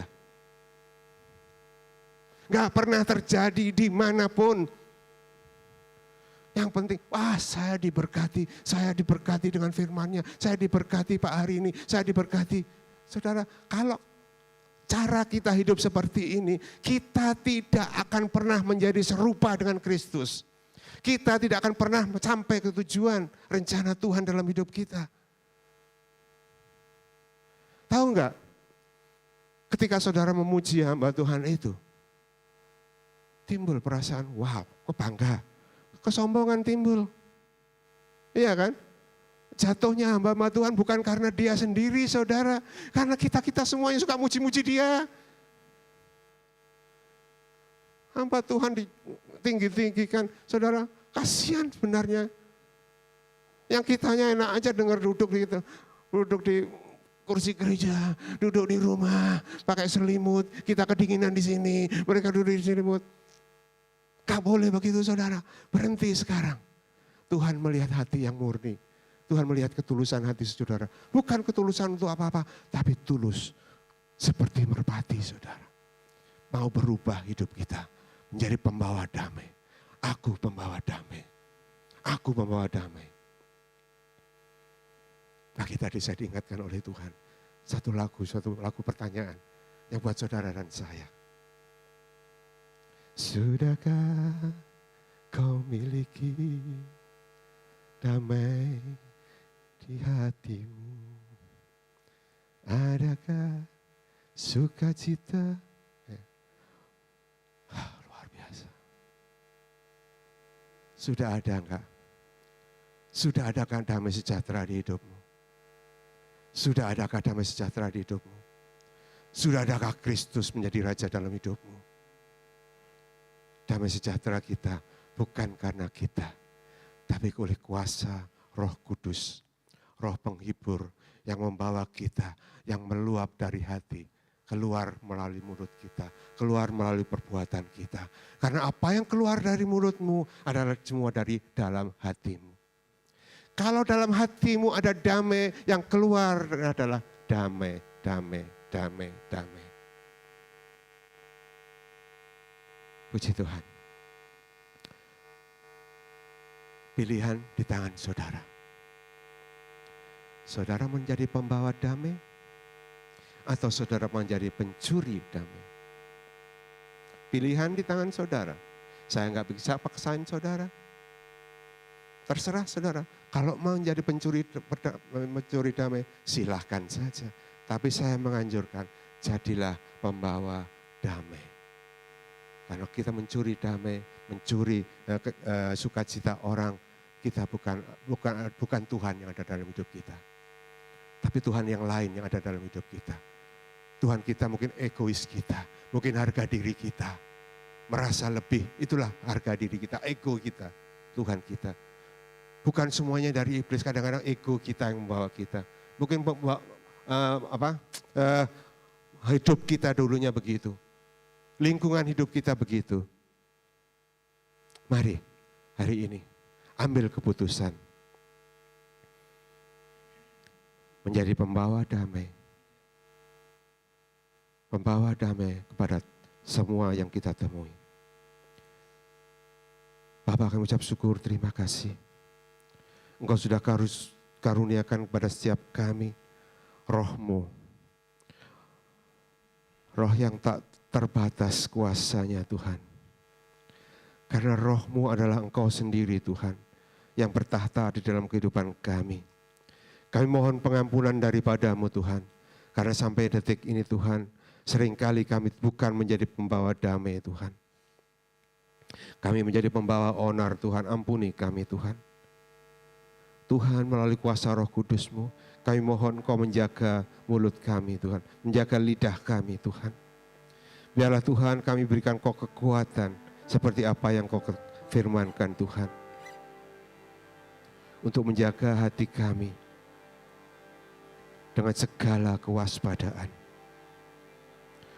Nggak pernah terjadi dimanapun. Yang penting, saya diberkati dengan firman-Nya, saya diberkati Pak hari ini, saya diberkati. Saudara, kalau cara kita hidup seperti ini, kita tidak akan pernah menjadi serupa dengan Kristus. Kita tidak akan pernah sampai ke tujuan rencana Tuhan dalam hidup kita. Tahu enggak, ketika saudara memuji hamba Tuhan itu, timbul perasaan, wow, kok bangga. Kesombongan timbul. Iya kan? Jatuhnya hamba Tuhan bukan karena dia sendiri saudara. Karena kita semuanya suka muji-muji dia. Hamba Tuhan ditinggi-tinggikan. Saudara, kasihan sebenarnya. Yang kitanya enak aja dengar duduk di kursi gereja, duduk di rumah, pakai selimut, kita kedinginan di sini, mereka duduk di selimut. Gak boleh begitu saudara, berhenti sekarang. Tuhan melihat hati yang murni. Tuhan melihat ketulusan hati saudara. Bukan ketulusan untuk apa-apa, tapi tulus seperti merpati saudara. Mau berubah hidup kita menjadi pembawa damai. Aku pembawa damai. Aku pembawa damai. Nah kita bisa diingatkan oleh Tuhan. Satu lagu pertanyaan yang buat saudara dan saya. Sudahkah kau miliki damai di hatimu? Adakah sukacita? Luar biasa. Sudah ada enggak Sudah adakah damai sejahtera di hidupmu? Sudah adakah damai sejahtera di hidupmu? Sudah adakah Kristus menjadi Raja dalam hidupmu? Damai sejahtera kita bukan karena kita, tapi oleh kuasa Roh Kudus, Roh penghibur yang membawa kita, yang meluap dari hati, keluar melalui mulut kita, keluar melalui perbuatan kita. Karena apa yang keluar dari mulutmu adalah semua dari dalam hatimu. Kalau dalam hatimu ada damai, yang keluar adalah damai, damai, damai, damai. Puji Tuhan. Pilihan di tangan saudara. Saudara menjadi pembawa damai atau saudara menjadi pencuri damai? Pilihan di tangan saudara. Saya nggak bisa paksain saudara. Terserah saudara. Kalau mau menjadi pencuri damai, silahkan saja. Tapi saya menganjurkan, jadilah pembawa damai. Karena kita mencuri damai, mencuri sukacita orang, kita bukan Tuhan yang ada dalam hidup kita. Tapi Tuhan yang lain yang ada dalam hidup kita. Tuhan kita mungkin egois kita, mungkin harga diri kita. Merasa lebih, itulah harga diri kita, ego kita, Tuhan kita. Bukan semuanya dari iblis, kadang-kadang ego kita yang membawa kita. Mungkin hidup kita dulunya begitu. Lingkungan hidup kita begitu. Mari hari ini ambil keputusan. Menjadi pembawa damai. Pembawa damai kepada semua yang kita temui. Bapak, kami ucap syukur, terima kasih. Engkau sudah karuniakan kepada setiap kami roh-Mu. Roh yang tak terbatas kuasanya Tuhan. Karena roh-Mu adalah Engkau sendiri Tuhan yang bertahta di dalam kehidupan kami. Kami mohon pengampunan daripada-Mu Tuhan. Karena sampai detik ini Tuhan, seringkali kami bukan menjadi pembawa damai Tuhan. Kami menjadi pembawa onar Tuhan, ampuni kami Tuhan. Tuhan melalui kuasa Roh Kudus-Mu, kami mohon Engkau menjaga mulut kami Tuhan, menjaga lidah kami Tuhan. Biarlah Tuhan kami berikan Kau kekuatan seperti apa yang Kau firmankan Tuhan. Untuk menjaga hati kami dengan segala kewaspadaan.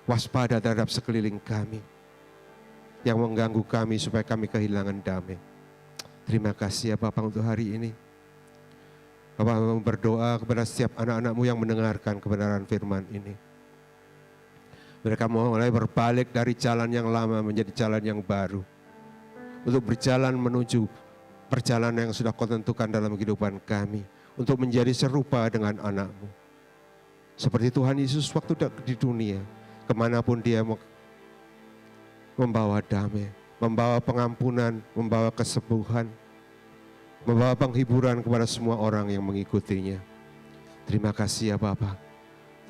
Waspada terhadap sekeliling kami yang mengganggu kami supaya kami kehilangan damai. Terima kasih ya Bapak untuk hari ini. Bapak berdoa kepada setiap anak-anak-Mu yang mendengarkan kebenaran firman ini. Mereka mulai berbalik dari jalan yang lama menjadi jalan yang baru. Untuk berjalan menuju perjalanan yang sudah Kau tentukan dalam kehidupan kami. Untuk menjadi serupa dengan anak-Mu. Seperti Tuhan Yesus waktu di dunia. Kemanapun Dia membawa damai, membawa pengampunan, membawa kesembuhan, membawa penghiburan kepada semua orang yang mengikutinya. Terima kasih ya Bapa.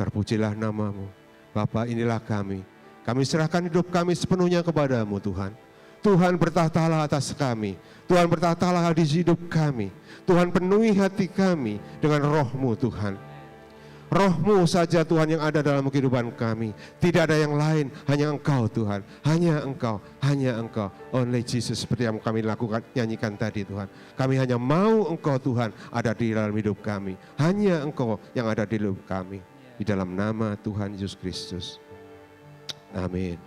Terpujilah nama-Mu. Bapa, inilah kami. Kami serahkan hidup kami sepenuhnya kepada-Mu Tuhan. Tuhan bertahtalah atas kami. Tuhan bertahtalah di hidup kami. Tuhan penuhi hati kami dengan Roh-Mu Tuhan. Roh-Mu saja Tuhan yang ada dalam kehidupan kami. Tidak ada yang lain, hanya Engkau Tuhan. Hanya Engkau, hanya Engkau. Only Jesus, seperti yang kami lakukan, nyanyikan tadi Tuhan. Kami hanya mau Engkau Tuhan ada di dalam hidup kami. Hanya Engkau yang ada di hidup kami. Di dalam nama Tuhan Yesus Kristus. Amin.